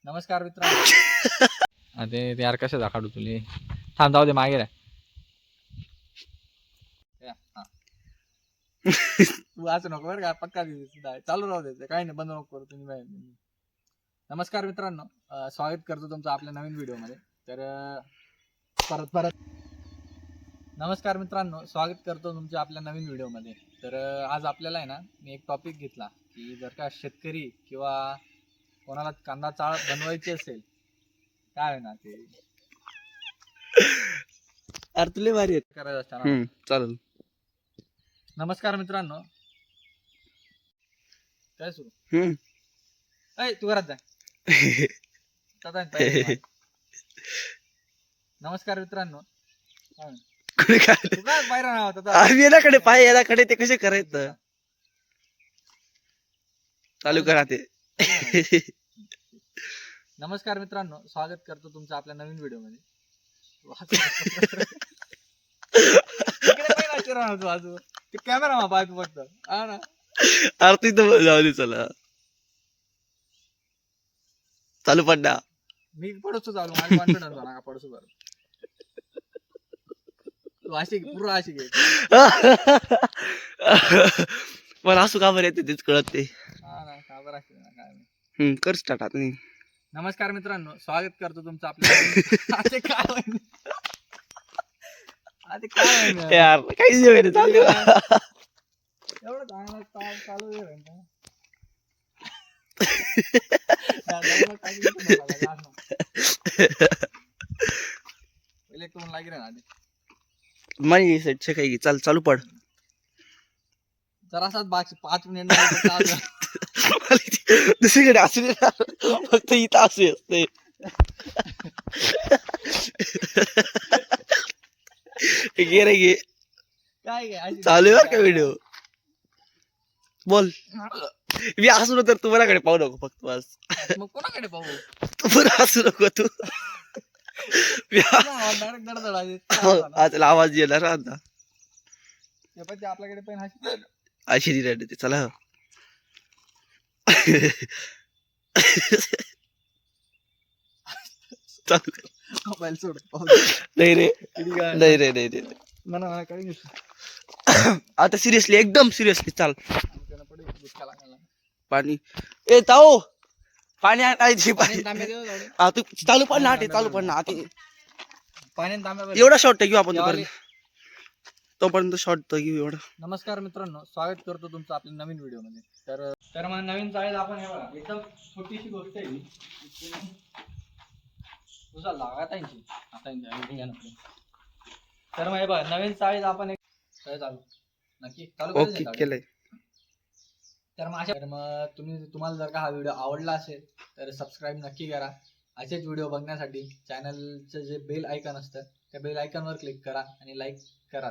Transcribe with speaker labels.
Speaker 1: नमस्कार मित्रांनो. ते यार कसं दाखवू तुले थांब जाऊ दे मागे रे. तू असं नको बरं का पक्का चालू राहू दे काही नाही बंद नको करू तुम्ही. नमस्कार मित्रांनो, स्वागत करतो तुमचं आपल्या नवीन व्हिडिओमध्ये. तर परत नमस्कार मित्रांनो, स्वागत करतो तुमच्या आपल्या नवीन व्हिडिओमध्ये. तर आज आपल्याला आहे ना मी एक टॉपिक घेतला की जर का शेतकरी किंवा कोणाला कांदा चाळ बनवायची असेल काय आहे ना ते
Speaker 2: अरे तुले भारी
Speaker 1: करायचं असताना.
Speaker 2: चालेल.
Speaker 1: नमस्कार मित्रांनो, काय सुरू ऐ तू घरात जा. नमस्कार मित्रांनो. बाहेर
Speaker 2: याकडे पाय याकडे ते कसे करायचं चालू करा ते.
Speaker 1: नमस्कार मित्रांनो, स्वागत करतो तुमचं आपल्या नवीन व्हिडिओ मध्ये. कॅमेरा पाय तू फक्त हा ना.
Speaker 2: आरती तर जाऊ दे चला चालू पडला.
Speaker 1: मी पडतो चालू माझा कॉन्फिडन्स होता का पडतो बरं. तू अशी पूर्ण अशी घे.
Speaker 2: मला असू का बरं येते तेच कळत ते.
Speaker 1: हा ना का बरं असेल ना काय.
Speaker 2: कर स्टार्ट आता.
Speaker 1: नमस्कार मित्रांनो, स्वागत करतो तुमचं आपल्या काय काय
Speaker 2: यार काहीच नाही चालू.
Speaker 1: एवढं चांगलं चालू लागे रे ना
Speaker 2: माझी सेटचे काही चाल चालू पड.
Speaker 1: जरासाच बाकी 5 मिनिट
Speaker 2: दुसरीकडे असू दे फक्त इथं असू असते. घे रे घे.
Speaker 1: काय
Speaker 2: चालू आहे का व्हिडिओ बोल. मी हसू नको तर तू मनाकडे पाहू नको फक्त बस.
Speaker 1: मग कोणाकडे पाहू.
Speaker 2: तू बरं हसू नको तू. आज आवाज येणार आता
Speaker 1: आपल्याकडे पण
Speaker 2: अशी ते चला. चालू कर.
Speaker 1: मोबाईल सोड.
Speaker 2: नाही रे नाही रे नाही रे
Speaker 1: म्हणा काही
Speaker 2: आता सिरियसली एकदम सिरियसली चाल. पाणी ए ताऊ पाणी आणायची. तू चालू पण ना चालू पण ना
Speaker 1: पाण्यात
Speaker 2: एवढा शॉर्ट घेऊ आपण तोपर्यंत शॉर्ट घेऊ एवढा.
Speaker 1: नमस्कार मित्रांनो, स्वागत करतो तुमचं आपल्या नवीन व्हिडिओ मध्ये. तर मग नवीन चाळीत आपण हे बघा एकदम छोटीशी गोष्ट आहे तुझा लागत आहे आता. तर मग हे बघा नवीन चाळीत आपण एक चालू नक्की चालू
Speaker 2: ओके केलंय.
Speaker 1: तर मग तुम्हाला जर का हा व्हिडिओ आवडला असेल तर सबस्क्राईब नक्की करा. असेच व्हिडिओ बघण्यासाठी चॅनलचं जे बेल आयकॉन असतं त्या बेल आयकॉनवर क्लिक करा आणि लाईक करा.